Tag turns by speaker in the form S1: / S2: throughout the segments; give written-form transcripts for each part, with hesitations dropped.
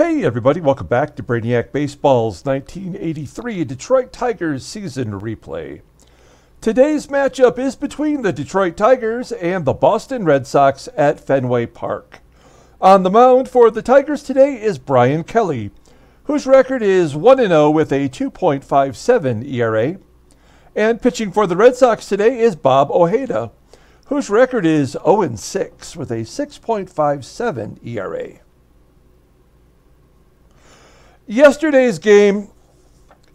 S1: Hey everybody, welcome back to Brainiac Baseball's 1983 Detroit Tigers season replay. Today's matchup is between the Detroit Tigers and the Boston Red Sox at Fenway Park. On the mound for the Tigers today is Brian Kelly, whose record is 1-0 with a 2.57 ERA. And pitching for the Red Sox today is Bob Ojeda, whose record is 0-6 with a 6.57 ERA. Yesterday's game,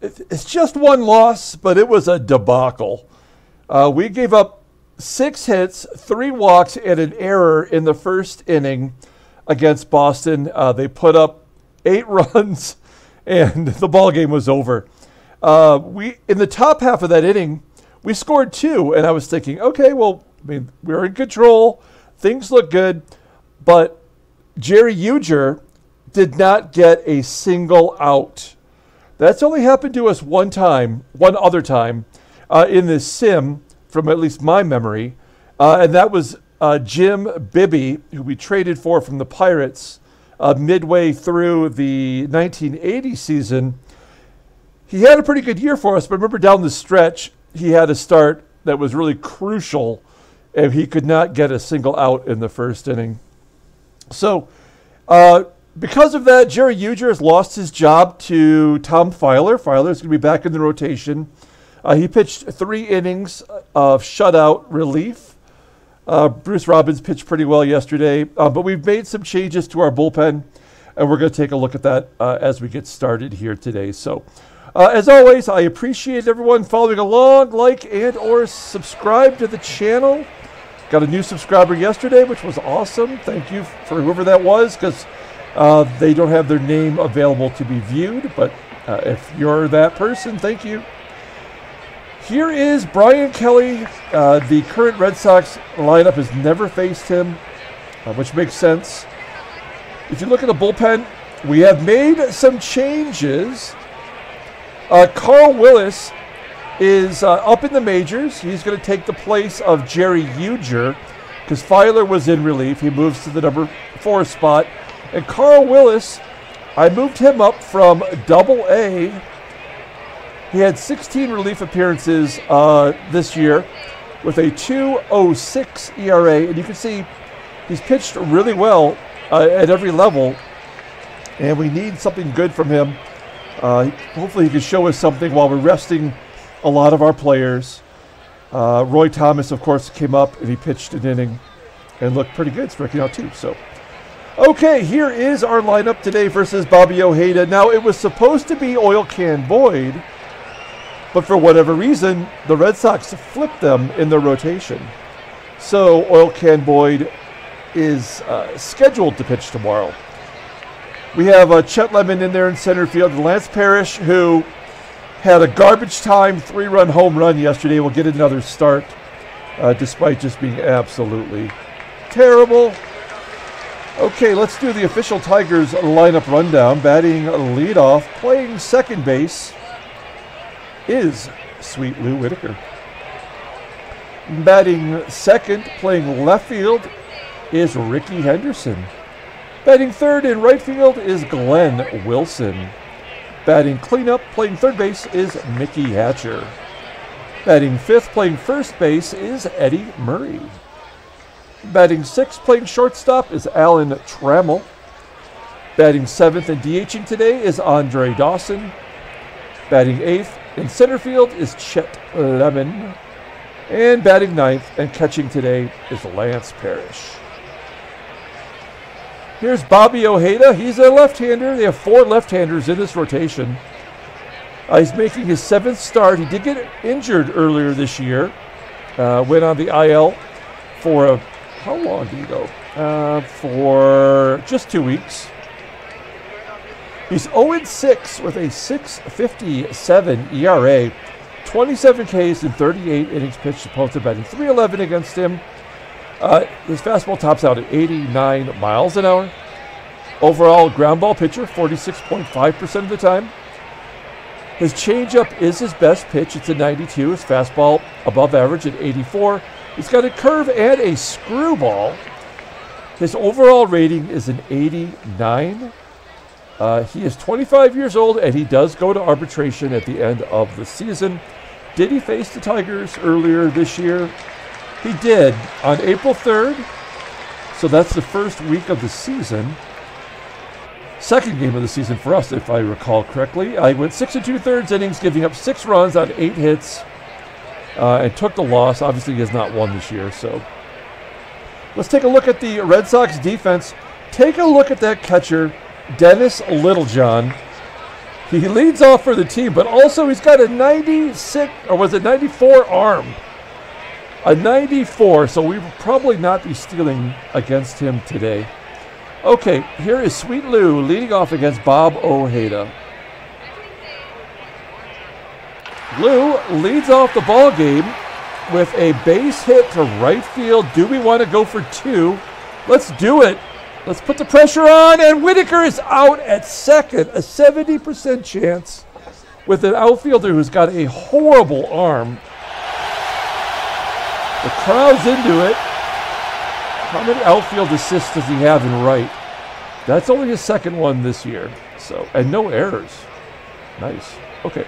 S1: it's just one loss, but it was a debacle. We gave up 6 hits, 3 walks, and an error in the first inning against Boston. They put up 8 runs, and the ball game was over. In the top half of that inning, we scored 2, and I was thinking, okay, well, we're in control. Things look good, but Jerry Ujir did not get a single out. That's only happened to us one other time in this sim, from at least my memory, and that was Jim Bibby, who we traded for from the Pirates midway through the 1980 season. He had a pretty good year for us, but remember down the stretch, he had a start that was really crucial, and he could not get a single out in the first inning. So, because of that, Jerry Ujir has lost his job to Tom Filer. Filer's going to be back in the rotation. He pitched 3 innings of shutout relief. Bruce Robbins pitched pretty well yesterday, but we've made some changes to our bullpen, and we're going to take a look at that as we get started here today. So, as always, I appreciate everyone following along, like and or subscribe to the channel. Got a new subscriber yesterday, which was awesome. Thank you for whoever that was, because they don't have their name available to be viewed, but if you're that person, thank you. Here is Brian Kelly. The current Red Sox lineup has never faced him, which makes sense. If you look at the bullpen, we have made some changes. Carl Willis is up in the majors. He's going to take the place of Jerry Ujir because Filer was in relief. He moves to the number 4 spot. And Carl Willis, I moved him up from Double-A. He had 16 relief appearances this year with a 2.06 ERA. And you can see he's pitched really well at every level. And we need something good from him. Hopefully he can show us something while we're resting a lot of our players. Roy Thomas, of course, came up and he pitched an inning and looked pretty good, striking out 2. So, okay, here is our lineup today versus Bobby Ojeda. Now, it was supposed to be Oil Can Boyd, but for whatever reason, the Red Sox flipped them in their rotation. So, Oil Can Boyd is scheduled to pitch tomorrow. We have Chet Lemon in there in center field, and Lance Parrish, who had a garbage time 3-run home run yesterday, will get another start, despite just being absolutely terrible. Okay, let's do the official Tigers lineup rundown. Batting leadoff, playing second base, is Sweet Lou Whitaker. Batting second, playing left field, is Rickey Henderson. Batting third in right field is Glenn Wilson. Batting cleanup, playing third base, is Mickey Hatcher. Batting fifth, playing first base, is Eddie Murray. Batting sixth, playing shortstop, is Alan Trammell. Batting seventh and DHing today is Andre Dawson. Batting eighth in center field is Chet Lemon. And batting ninth and catching today is Lance Parrish. Here's Bobby Ojeda. He's a left-hander. They have 4 left-handers in this rotation. He's making his 7th start. He did get injured earlier this year. Went on the IL for how long did he go? For just 2 weeks. He's 0-6 with a 6.57 ERA. 27 Ks in 38 innings pitched. Opponents are batting .311 against him. His fastball tops out at 89 miles an hour. Overall ground ball pitcher, 46.5% of the time. His changeup is his best pitch. It's a 92. His fastball above average at 84. He's got a curve and a screwball. His overall rating is an 89. He is 25 years old, and he does go to arbitration at the end of the season. Did he face the Tigers earlier this year? He did on April 3rd. So that's the first week of the season. Second game of the season for us, if I recall correctly. I went 6 2/3 innings, giving up 6 runs on 8 hits, and took the loss. Obviously, he has not won this year. So let's take a look at the Red Sox defense. Take a look at that catcher, Dennis Littlejohn. He leads off for the team, but also he's got a 96, or was it 94 arm? A 94, so we will probably not be stealing against him today. Okay, here is Sweet Lou leading off against Bob Ojeda. Lou leads off the ball game with a base hit to right field. Do we want to go for 2? Let's do it. Let's put the pressure on, and Whitaker is out at second. A 70% chance with an outfielder who's got a horrible arm. The crowd's into it. How many outfield assists does he have in right? That's only his second one this year. So, and no errors. Nice. Okay.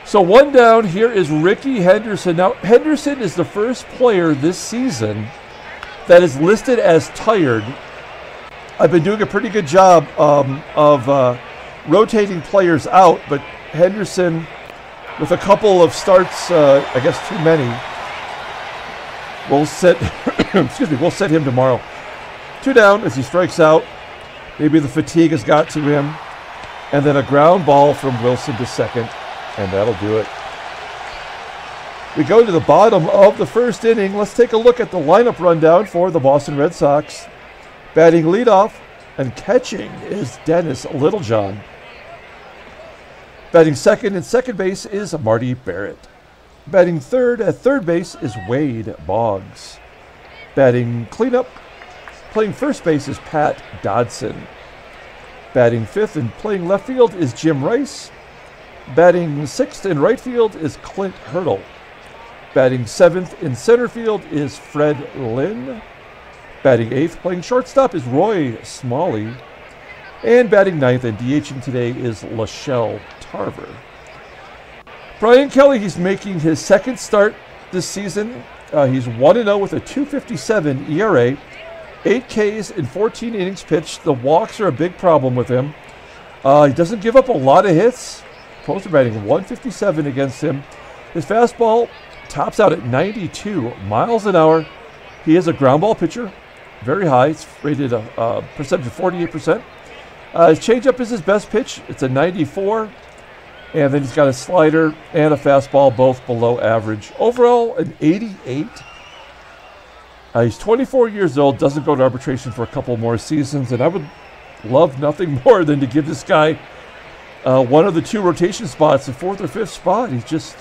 S1: So 1 down. Here is Rickey Henderson. Now, Henderson is the first player this season that is listed as tired. I've been doing a pretty good job of rotating players out, but Henderson, with a couple of starts, I guess too many, we'll set we'll set him tomorrow. 2 down as he strikes out. Maybe the fatigue has got to him. And then a ground ball from Wilson to second, and that'll do it. We go to the bottom of the first inning. Let's take a look at the lineup rundown for the Boston Red Sox. Batting leadoff and catching is Dennis Littlejohn. Batting second and second base is Marty Barrett. Batting third at third base is Wade Boggs. Batting cleanup, playing first base is Pat Dodson. Batting fifth and playing left field is Jim Rice. Batting sixth in right field is Clint Hurdle. Batting seventh in center field is Fred Lynn. Batting eighth, playing shortstop is Roy Smalley. And batting ninth and DHing today is Shelle Tarver. Brian Kelly, he's making his second start this season. He's 1-0 with a 2.57 ERA, 8 Ks in 14 innings pitched. The walks are a big problem with him. He doesn't give up a lot of hits. Opposed to batting 157 against him. His fastball tops out at 92 miles an hour. He is a ground ball pitcher, very high. It's rated a percentage of 48%. His changeup is his best pitch. It's a 94. And then he's got a slider and a fastball, both below average. Overall, an 88. He's 24 years old, doesn't go to arbitration for a couple more seasons, and I would love nothing more than to give this guy one of the 2 rotation spots, the 4th or 5th spot. He's just,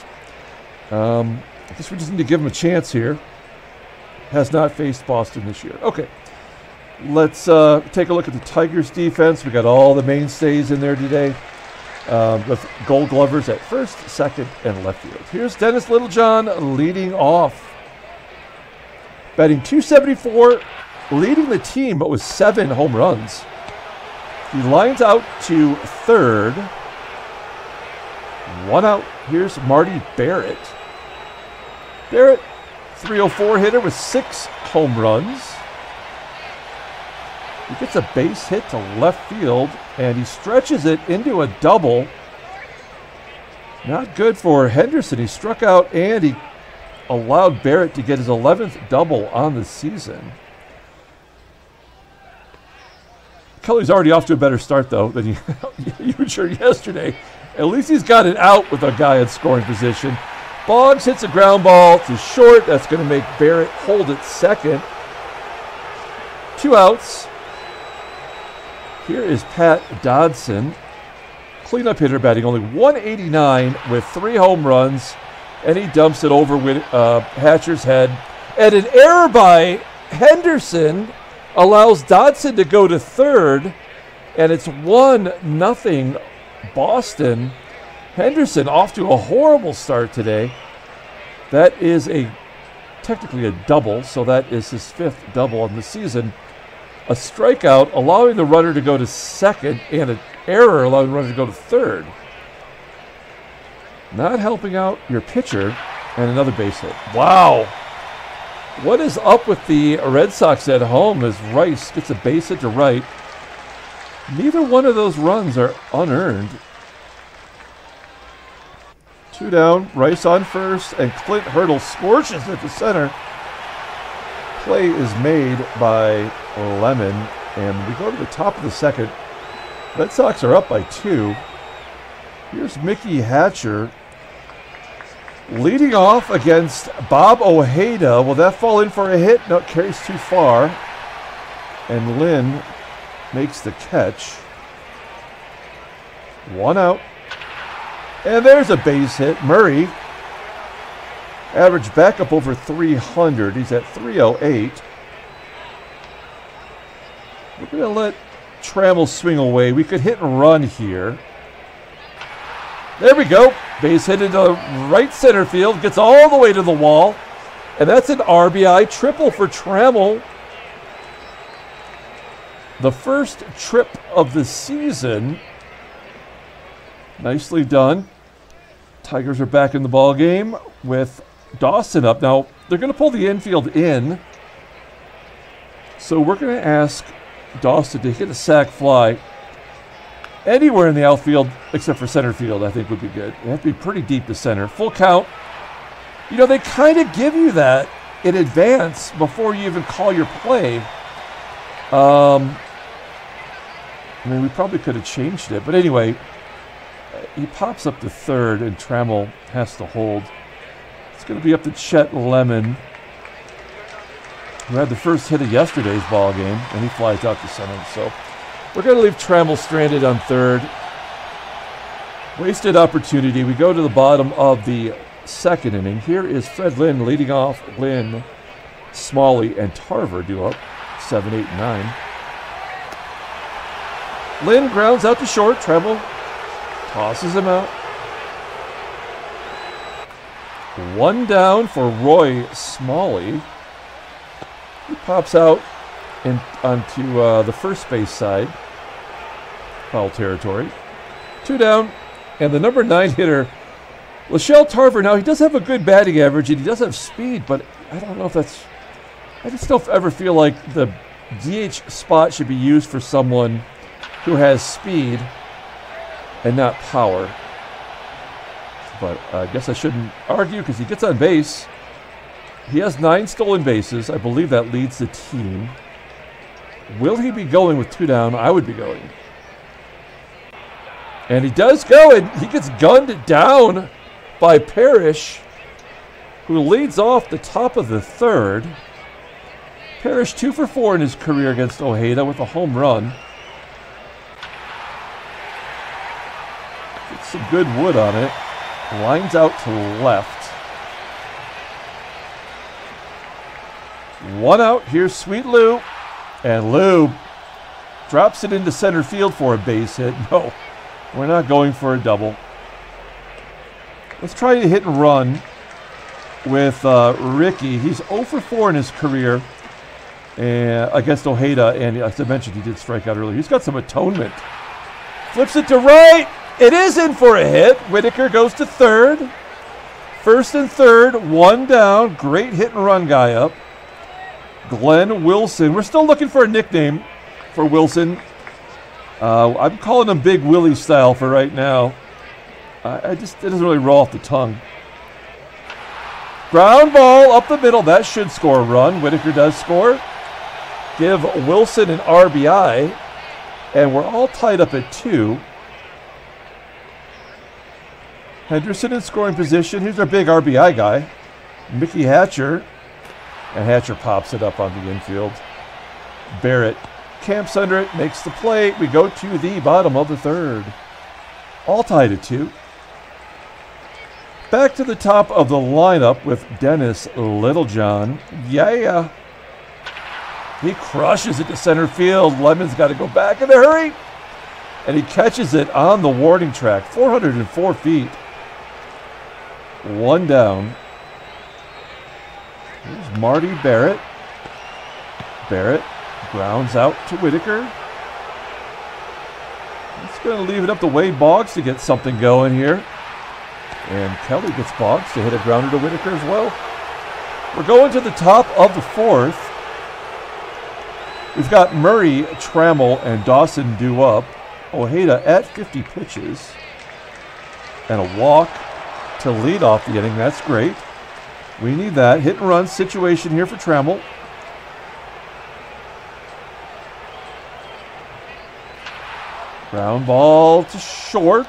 S1: I guess we just need to give him a chance here. Has not faced Boston this year. Okay, let's take a look at the Tigers defense. We got all the mainstays in there today. With Gold Glovers at first, second, and left field. Here's Dennis Littlejohn leading off. Batting 274, leading the team, but with 7 home runs. He lines out to third. 1 out. Here's Marty Barrett. Barrett, 304 hitter with 6 home runs. He gets a base hit to left field, and he stretches it into a double. Not good for Henderson. He struck out, and he allowed Barrett to get his 11th double on the season. Kelly's already off to a better start, though, than you were sure yesterday. At least he's got it out with a guy in scoring position. Boggs hits a ground ball to short. That's going to make Barrett hold at second. 2 outs. Here is Pat Dodson, cleanup hitter, batting only 189 with 3 home runs, and he dumps it over with Hatcher's head. And an error by Henderson allows Dodson to go to third, and it's 1-0 Boston. Henderson off to a horrible start today. That is technically a double, so that is his 5th double on the season. a strikeout allowing the runner to go to second and an error allowing the runner to go to third. Not helping out your pitcher, and another base hit. Wow. What is up with the Red Sox at home as Rice gets a base hit to right? Neither one of those runs are unearned. 2 down, Rice on first, and Clint hurdles, scorches at the center. Play is made by Lemon, and we go to the top of the second. Red Sox are up by 2. Here's Mickey Hatcher leading off against Bob Ojeda. Will that fall in for a hit? No, it carries too far. And Lynn makes the catch. 1 out. And there's a base hit. Murray, average back up over 300. He's at 308. We're going to let Trammell swing away. We could hit and run here. There we go. Base hit into right center field. Gets all the way to the wall. And that's an RBI triple for Trammell. The first trip of the season. Nicely done. Tigers are back in the ball game with Dawson up. Now, they're going to pull the infield in. So we're going to ask Dawson to hit a sac fly. Anywhere in the outfield except for center field, I think would be good. You have to be pretty deep to center. Full count. You know, they kind of give you that in advance before you even call your play. I mean, we probably could have changed it. But anyway, he pops up to third, and Trammell has to hold. It's going to be up to Chet Lemon, who had the first hit of yesterday's ball game, and he flies out to center. So we're going to leave Trammell stranded on third. Wasted opportunity. We go to the bottom of the second inning. Here is Fred Lynn leading off. Lynn, Smalley, and Tarver do up 7, 8, 9. Lynn grounds out to short. Trammell tosses him out. 1 down for Roy Smalley. He pops out onto the first base side. Foul territory. 2 down. And the number 9 hitter, Shelle Tarver. Now, he does have a good batting average, and he does have speed, but I don't know if that's... I just don't ever feel like the DH spot should be used for someone who has speed and not power. But I guess I shouldn't argue because he gets on base. He has 9 stolen bases. I believe that leads the team. Will he be going with 2 down? I would be going. And he does go, and he gets gunned down by Parrish, who leads off the top of the third. Parrish 2 for 4 in his career against Ojeda with a home run. Gets some good wood on it. Lines out to left. 1 out. Here's Sweet Lou. And Lou drops it into center field for a base hit. No, we're not going for a double. Let's try to hit and run with Rickey. He's 0 for 4 in his career against Ojeda. And as I mentioned, he did strike out earlier. He's got some atonement. Flips it to right. It is in for a hit. Whitaker goes to third. First and third, 1 down. Great hit and run guy up. Glenn Wilson. We're still looking for a nickname for Wilson. I'm calling him Big Willie style for right now. It doesn't really roll off the tongue. Ground ball up the middle. That should score a run. Whitaker does score. Give Wilson an RBI. And we're all tied up at 2. Henderson in scoring position. Here's our big RBI guy, Mickey Hatcher. And Hatcher pops it up on the infield. Barrett camps under it, makes the play. We go to the bottom of the third. All tied at 2. Back to the top of the lineup with Dennis Littlejohn. Yeah. He crushes it to center field. Lemon's got to go back in a hurry. And he catches it on the warning track. 404 feet. 1 down. Here's Marty Barrett. Barrett Grounds out to Whitaker. It's going to leave it up to Wade Boggs to get something going here. And Kelly gets Boggs to hit a grounder to Whitaker as well. We're going to the top of the fourth. We've got Murray, Trammell, and Dawson due up. Ojeda at 50 pitches. And a walk to lead off the inning. That's great. We need that. Hit and run situation here for Trammell. Ground ball to short.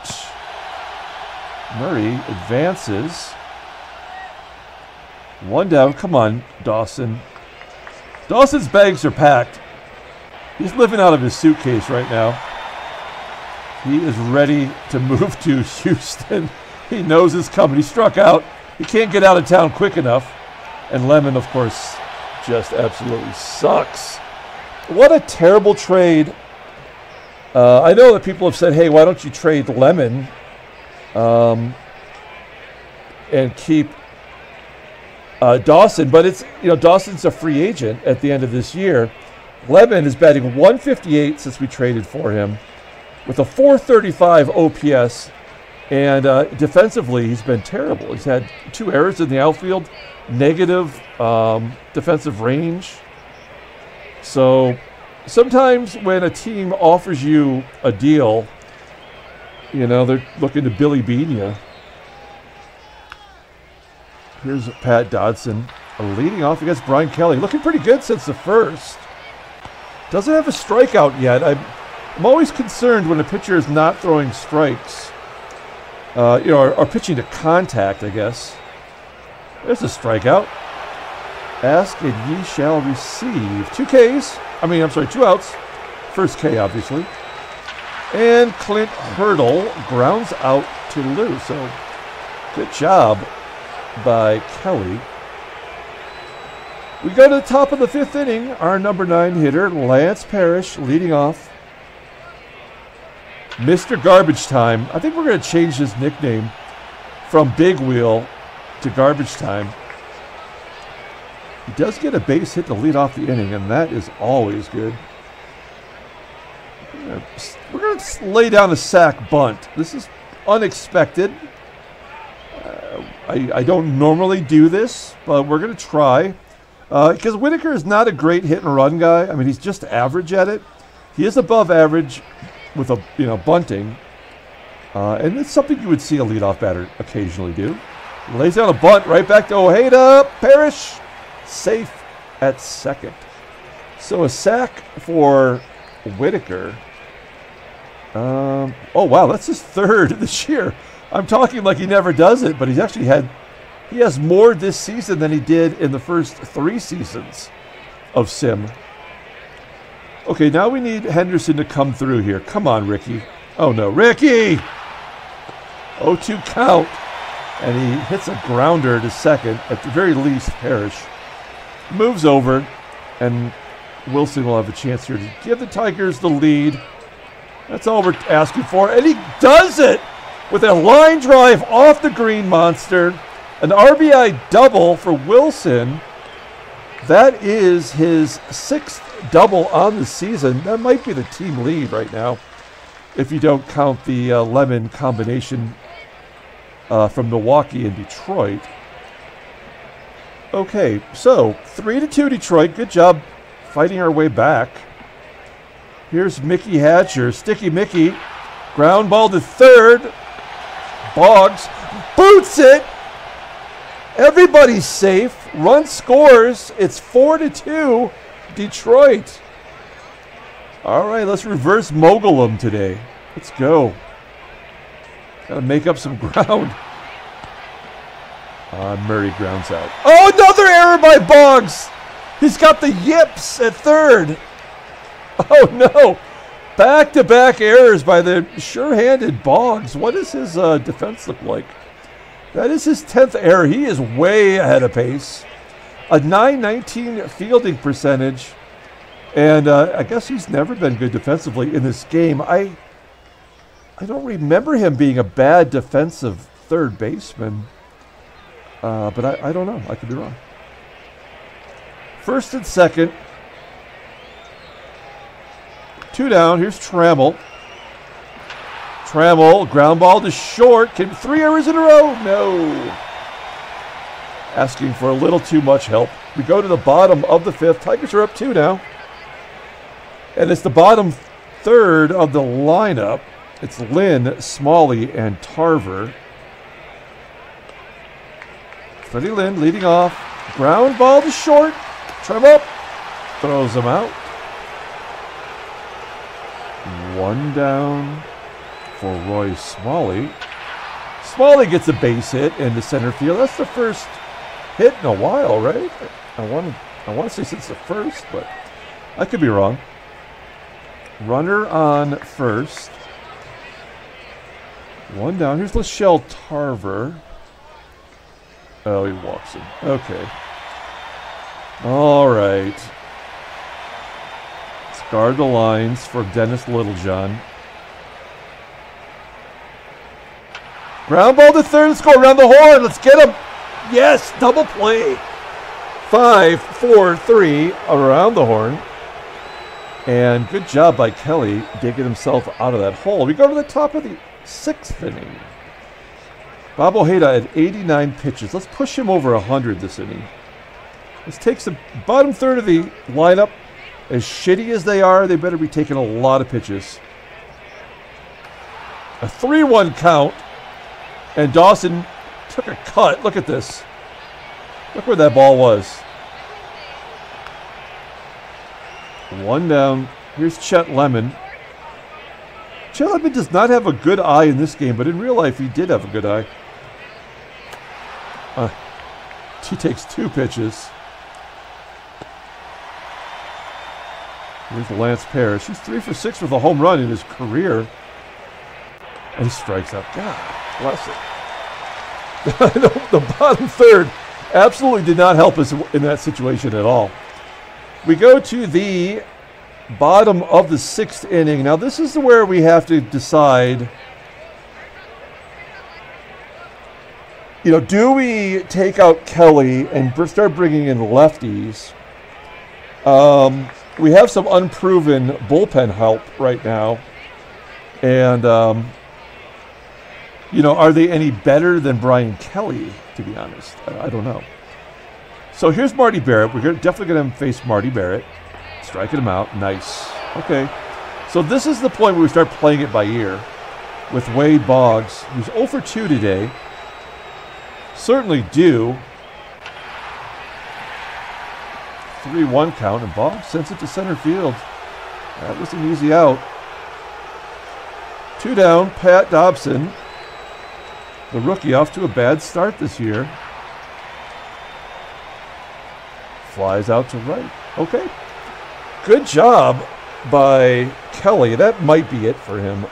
S1: Murray advances. One down. Come on, Dawson. Dawson's bags are packed. He's living out of his suitcase right now. He is ready to move to Houston. He knows it's coming. He struck out. He can't get out of town quick enough. And Lemon, of course, just absolutely sucks. What a terrible trade. I know that people have said, hey, why don't you trade Lemon and keep Dawson? But it's, Dawson's a free agent at the end of this year. Lemon is batting 158 since we traded for him with a 435 OPS. And defensively, he's been terrible. He's had 2 errors in the outfield, negative defensive range. So sometimes when a team offers you a deal, they're looking to Billy Bean you. Here's Pat Dodson leading off against Brian Kelly. Looking pretty good since the first. Doesn't have a strikeout yet. I'm always concerned when a pitcher is not throwing strikes. Or pitching to contact, I guess. There's a strikeout. Ask and ye shall receive. 2 outs. First K, obviously. And Clint Hurdle grounds out to Lou. So, good job by Kelly. We go to the top of the 5th inning. Our number 9 hitter, Lance Parrish, leading off. Mr. Garbage Time. I think we're going to change his nickname from Big Wheel to Garbage Time. He does get a base hit to lead off the inning, and that is always good. We're going to lay down a sack bunt. This is unexpected. I don't normally do this, but we're going to try. Because Whitaker is not a great hit and run guy. I mean, he's just average at it. He is above average with a bunting, and it's something you would see a leadoff batter occasionally do. Lays down a bunt right back to Ojeda. Parrish safe at second. So a sack for Whitaker. Oh wow, that's his 3rd this year. I'm talking like he never does it, but he has more this season than he did in the first 3 seasons of Sim. Okay, now we need Henderson to come through here. Come on, Rickey. Oh, no. Rickey! 0-2 count. And he hits a grounder to second. At the very least, Parrish moves over. And Wilson will have a chance here to give the Tigers the lead. That's all we're asking for. And he does it with a line drive off the green monster. An RBI double for Wilson. That is his 6th double on the season. That might be the team lead right now, if you don't count the Lemon combination from Milwaukee and Detroit. Okay, so 3-2 Detroit. Good job fighting our way back. Here's Mickey Hatcher. Sticky Mickey. Ground ball to third. Boggs boots it. Everybody's safe. Run scores. It's 4-2 Detroit. All right, let's reverse Mogul them today. Let's go. Got to make up some ground. Murray grounds out. Oh, another error by Boggs. He's got the yips at third. Oh, no. Back-to-back errors by the sure-handed Boggs. What does his defense look like? That is his 10th error. He is way ahead of pace. A .919 fielding percentage. And I guess he's never been good defensively in this game. I don't remember him being a bad defensive third baseman. But I don't know. I could be wrong. First and second. 2 down. Here's Trammell. Trammell, ground ball to short. 3 errors in a row? No. Asking for a little too much help. We go to the bottom of the 5th. Tigers are up 2 now. And it's the bottom third of the lineup. It's Lynn, Smalley, and Tarver. Freddie Lynn leading off. Ground ball to short. Trammell throws him out. 1 down for Roy Smalley. Smalley gets a base hit into center field. That's the first hit in a while, right? I want to say since the first, but I could be wrong. Runner on first. 1 down. Here's Shelle Tarver. Oh, he walks in. Okay. All right. Let's guard the lines for Dennis Littlejohn. Ground ball to third. Let's go around the horn. Let's get him. Yes, double play. 5, 4, 3 around the horn. And good job by Kelly digging himself out of that hole. We go to the top of the 6th inning. Bob Ojeda at 89 pitches. Let's push him over 100 this inning. This takes the bottom third of the lineup. As shitty as they are, they better be taking a lot of pitches. A 3-1 count. And Dawson took a cut. Look at this. Look where that ball was. 1 down. Here's Chet Lemon. Chet Lemon does not have a good eye in this game, but in real life he did have a good eye. He takes 2 pitches. Here's Lance Parrish. He's 3 for 6 with a home run in his career. And he strikes out. God bless it. The bottom third absolutely did not help us in that situation at all. We go to the bottom of the 6th inning. Now this is where we have to decide, you know, do we take out Kelly and start bringing in lefties? We have some unproven bullpen help right now. And, you know, are they any better than Brian Kelly, to be honest? I don't know. So here's Marty Barrett. We're definitely going to face Marty Barrett. Striking him out. Nice. Okay. So this is the point where we start playing it by ear with Wade Boggs, who's 0 for 2 today. Certainly due. 3-1 count, and Boggs sends it to center field. That was an easy out. 2 down, Pat Dodson. The rookie off to a bad start this year. Flies out to right. Okay. Good job by Kelly. That might be it for him.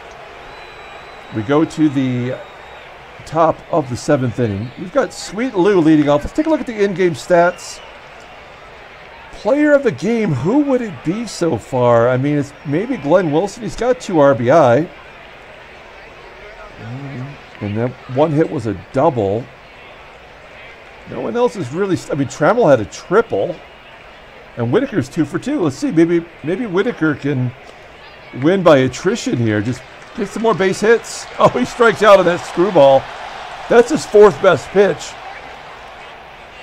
S1: We go to the top of the 7th inning. We've got Sweet Lou leading off. Let's take a look at the in-game stats. Player of the game, who would it be so far? I mean, it's maybe Glenn Wilson. He's got 2 RBI. And that 1 hit was a double. No one else is really... I mean, Trammell had a triple. And Whitaker's 2 for 2. Let's see. Maybe Whitaker can win by attrition here. Just get some more base hits. Oh, he strikes out on that screwball. That's his 4th best pitch.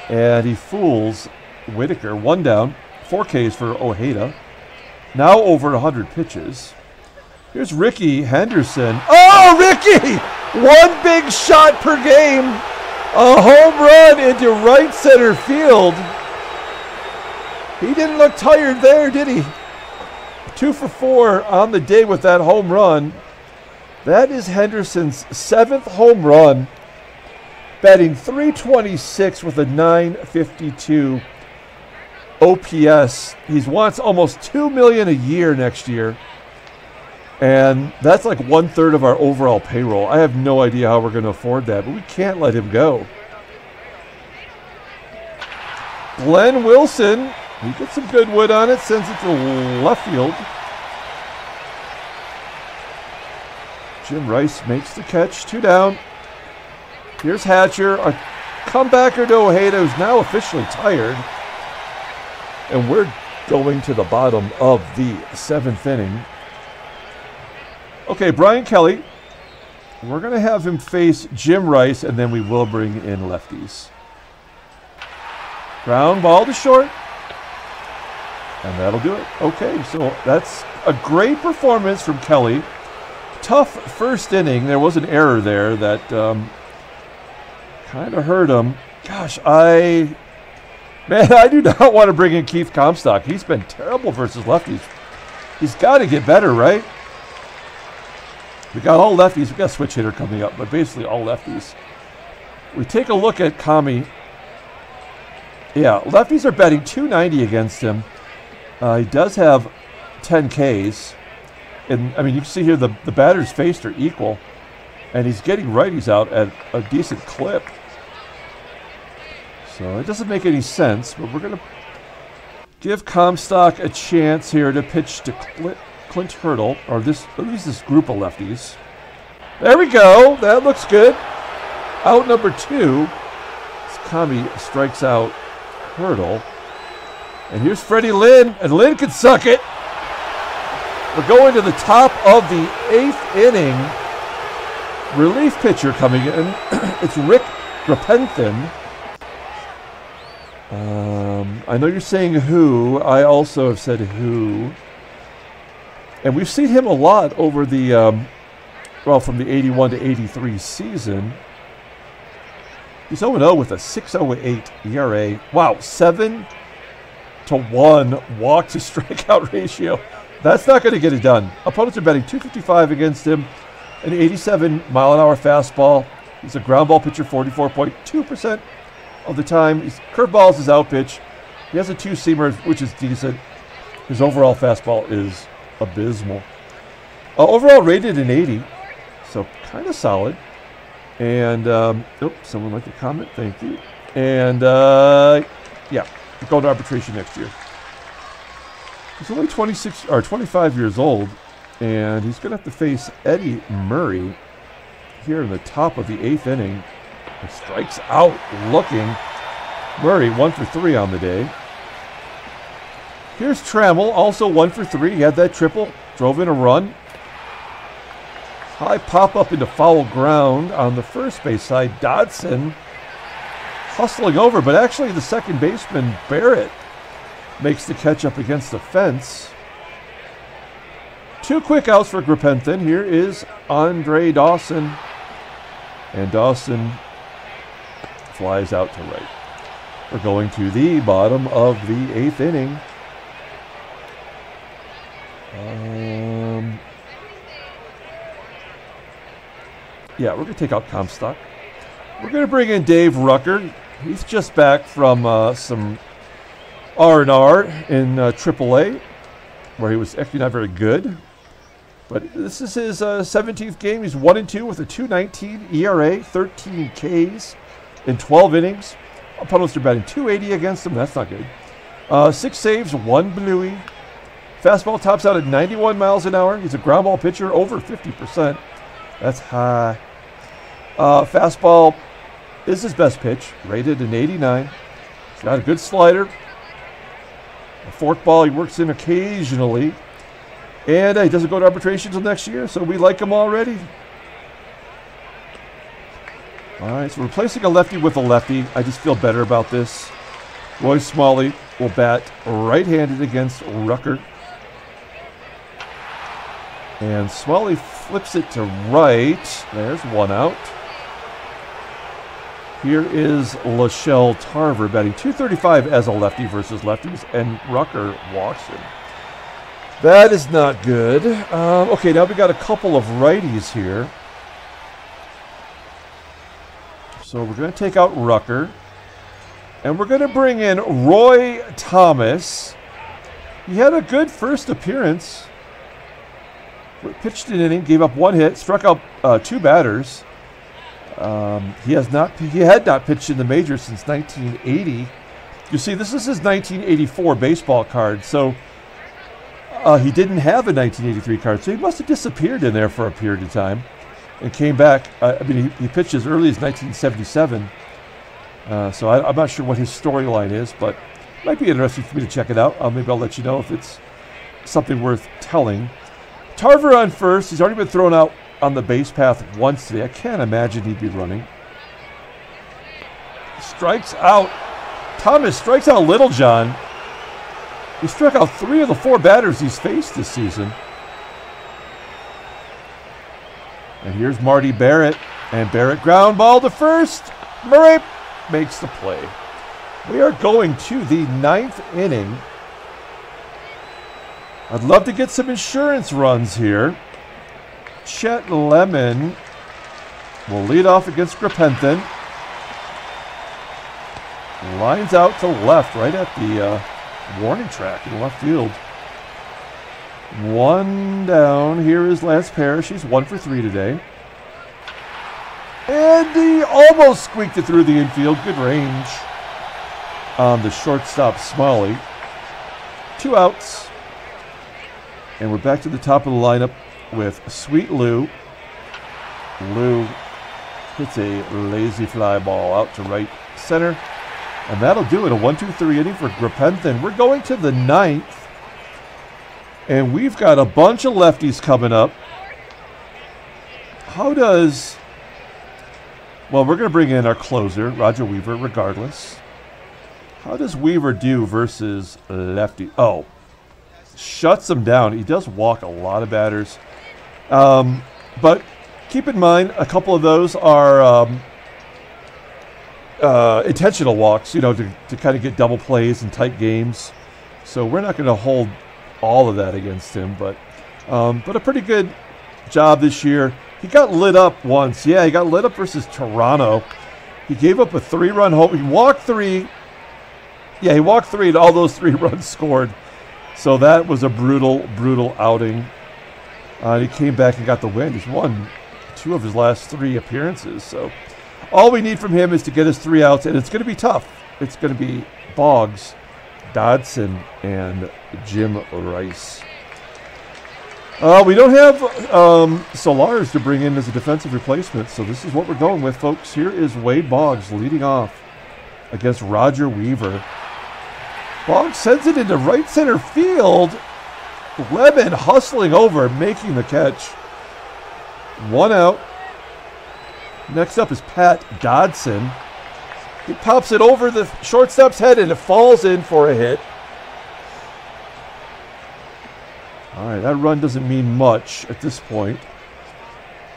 S1: And he fools Whitaker. 1 down. 4 Ks for Ojeda. Now over 100 pitches. Here's Rickey Henderson. Oh, Rickey! 1 big shot per game. A home run into right center field. He didn't look tired there, did he? 2 for 4 on the day with that home run. That is Henderson's 7th home run. Batting .326 with a .952 OPS. He wants almost $2 million a year next year. And that's like 1/3 of our overall payroll. I have no idea how we're going to afford that, but we can't let him go. Glenn Wilson, he gets some good wood on it, sends it to left field. Jim Rice makes the catch, 2 down. Here's Hatcher, a comebacker to Ojeda, who's now officially tired. And we're going to the bottom of the 7th inning. Okay, Brian Kelly. We're going to have him face Jim Rice, and then we will bring in lefties. Ground ball to short. And that'll do it. Okay, so that's a great performance from Kelly. Tough first inning. There was an error there that kind of hurt him. Gosh, I do not want to bring in Keith Comstock. He's been terrible versus lefties. He's got to get better, right? We got all lefties. We got a switch hitter coming up, but basically all lefties. We take a look at Kami. Yeah, lefties are batting .290 against him. He does have 10 Ks. And, I mean, you can see here the batters faced are equal. And he's getting righties out at a decent clip. So it doesn't make any sense, but we're going to give Comstock a chance here to pitch to Clint Hurdle, or at least this group of lefties. There we go. That looks good. Out number 2. Kami strikes out Hurdle. And here's Freddie Lynn, and Lynn can suck it. We're going to the top of the 8th inning. Relief pitcher coming in. It's Rick Grapenthin. I know you're saying who. I also have said who. And we've seen him a lot over the, from the 81 to 83 season. He's 0-0 with a 6.08 ERA. Wow, 7-1 walk to strikeout ratio. That's not going to get it done. Opponents are betting .255 against him. An 87-mile-an-hour fastball. He's a ground ball pitcher 44.2% of the time. Curveballs is out pitch. He has a 2-seamer, which is decent. His overall fastball is abysmal. Overall rated an 80, so kind of solid. And, someone like to comment. Thank you. And, yeah, we're going to arbitration next year. He's only 25 years old, and he's going to have to face Eddie Murray here in the top of the 8th inning. He strikes out looking. Murray 1 for 3 on the day. Here's Trammell, also 1 for 3. He had that triple, drove in a run. High pop up into foul ground on the first base side. Dodson hustling over, but actually the second baseman, Barrett, makes the catch up against the fence. 2 quick outs for Grapenthin. Here is Andre Dawson. And Dawson flies out to right. We're going to the bottom of the 8th inning. Yeah, we're going to take out Comstock. We're going to bring in Dave Rucker. He's just back from some R&R in AAA, where he was actually not very good. But this is his 17th game. He's 1-2 with a 2.19 ERA, 13 Ks in 12 innings. Opponents are batting .280 against him. That's not good. 6 saves, 1 Bluey. Fastball tops out at 91 miles an hour. He's a ground ball pitcher, over 50%. That's high. Fastball is his best pitch, rated an 89. He's got a good slider. A forkball he works in occasionally. And he doesn't go to arbitration until next year, so we like him already. All right, so replacing a lefty with a lefty. I just feel better about this. Roy Smalley will bat right-handed against Rucker. And Smalley flips it to right. There's 1 out. Here is Shelle Tarver batting .235 as a lefty versus lefties, and Rucker walks him. That is not good. Okay, now we got a couple of righties here. So we're going to take out Rucker. And we're going to bring in Roy Thomas. He had a good first appearance. Pitched an inning, gave up 1 hit, struck out 2 batters. He had not pitched in the majors since 1980. You see, this is his 1984 baseball card. So he didn't have a 1983 card, so he must have disappeared in there for a period of time and came back. He pitched as early as 1977. So I'm not sure what his storyline is, but it might be interesting for me to check it out. Maybe I'll let you know if it's something worth telling. Tarver on first. He's already been thrown out on the base path once today. I can't imagine he'd be running. Strikes out. Thomas strikes out Littlejohn. He struck out 3 of the 4 batters he's faced this season. And here's Marty Barrett. And Barrett ground ball to first. Murray makes the play. We are going to the 9th inning. I'd love to get some insurance runs here. Chet Lemon will lead off against Grapenthin. Lines out to left, right at the warning track in left field. 1 down. Here is Lance Parrish. He's 1 for 3 today. And he almost squeaked it through the infield. Good range on the shortstop, Smalley. 2 outs. And we're back to the top of the lineup with Sweet Lou. Lou hits a lazy fly ball out to right center. And that'll do it. A 1-2-3 inning for Grapenthin. We're going to the 9th. And we've got a bunch of lefties coming up. How does... Well, we're going to bring in our closer, Roger Weaver, regardless. How does Weaver do versus lefty? Oh, shuts them down. He does walk a lot of batters. But keep in mind, a couple of those are intentional walks, you know, to kind of get double plays in tight games. So we're not going to hold all of that against him. But a pretty good job this year. He got lit up once. Yeah, he got lit up versus Toronto. He gave up a 3-run home. He walked 3. Yeah, he walked 3, and all those 3 runs scored. So that was a brutal, brutal outing. He came back and got the win. He's won 2 of his last 3 appearances. So all we need from him is to get his 3 outs, and it's going to be tough. It's going to be Boggs, Dodson, and Jim Rice. We don't have Solars to bring in as a defensive replacement, so this is what we're going with, folks. Here is Wade Boggs leading off against Roger Weaver. Boggs sends it into right center field. Lemon hustling over, making the catch. 1 out. Next up is Pat Dodson. He pops it over the shortstop's head, and it falls in for a hit. All right, that run doesn't mean much at this point.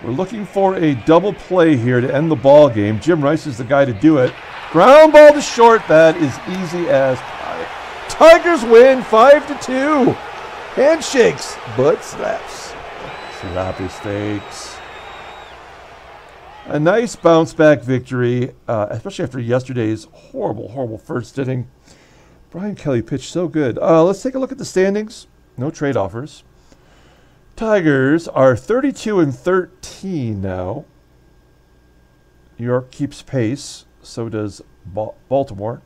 S1: We're looking for a double play here to end the ball game. Jim Rice is the guy to do it. Ground ball to short. That is easy as pie. Tigers win 5-2. Handshakes, but slaps. Sloppy steaks. A nice bounce-back victory, especially after yesterday's horrible, horrible first inning. Brian Kelly pitched so good. Let's take a look at the standings. No trade offers. Tigers are 32-13 now. New York keeps pace. So does Baltimore.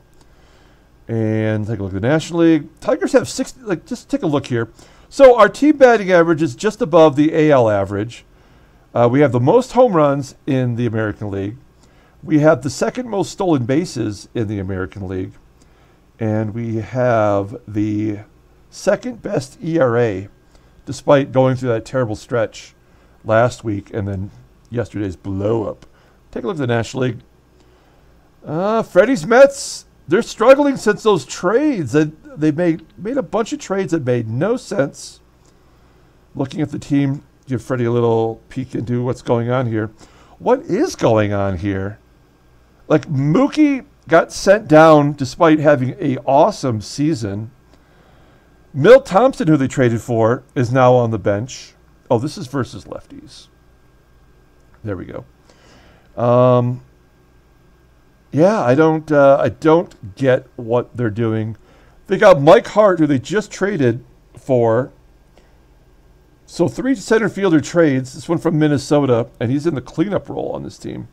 S1: And take a look at the National League. Tigers have 60. Just take a look here. So our team batting average is just above the AL average. We have the most home runs in the American League. We have the 2nd most stolen bases in the American League. And we have the 2nd best ERA, despite going through that terrible stretch last week and then yesterday's blow up. Take a look at the National League. Freddie's Mets, they're struggling since those trades. They made a bunch of trades that made no sense. Looking at the team, give Freddie a little peek into what's going on here. What is going on here? Like, Mookie got sent down despite having an awesome season. Milt Thompson, who they traded for, is now on the bench. Oh, this is versus lefties. There we go. Yeah, I don't get what they're doing. They got Mike Hart, who they just traded for. So 3 center fielder trades. This one from Minnesota, and he's in the cleanup role on this team.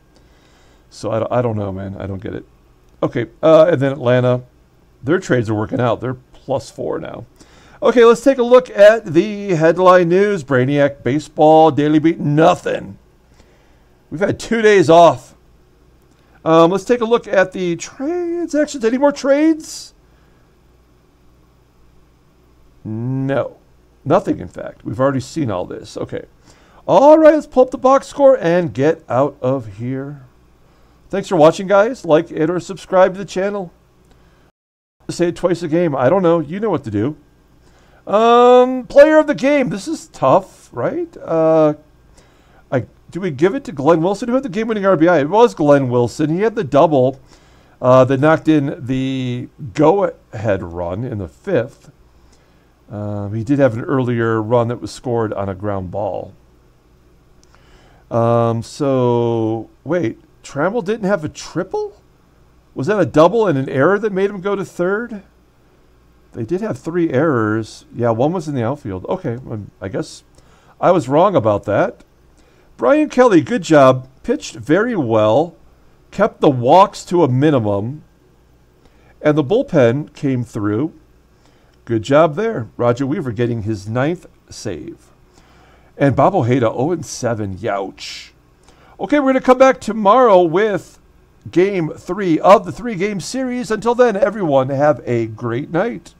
S1: So I don't know, man. I don't get it. Okay, and then Atlanta, their trades are working out. They're +4 now. Okay, let's take a look at the headline news. Brainiac Baseball, Daily Beat, nothing. We've had 2 days off. Let's take a look at the transactions. Any more trades? No. Nothing, in fact. We've already seen all this. Okay. All right, let's pull up the box score and get out of here. Thanks for watching, guys. Like it or subscribe to the channel. Say it twice a game. I don't know. You know what to do. Player of the game. This is tough, right? Do we give it to Glenn Wilson? Who had the game-winning RBI? It was Glenn Wilson. He had the double that knocked in the go-ahead run in the 5th. He did have an earlier run that was scored on a ground ball. So, wait. Trammell didn't have a triple? Was that a double and an error that made him go to 3rd? They did have 3 errors. Yeah, one was in the outfield. Okay, I guess I was wrong about that. Brian Kelly, good job. Pitched very well. Kept the walks to a minimum. And the bullpen came through. Good job there. Roger Weaver getting his 9th save. And Bob Ojeda, 0-7. Youch. Okay, we're going to come back tomorrow with Game 3 of the 3-game series. Until then, everyone, have a great night.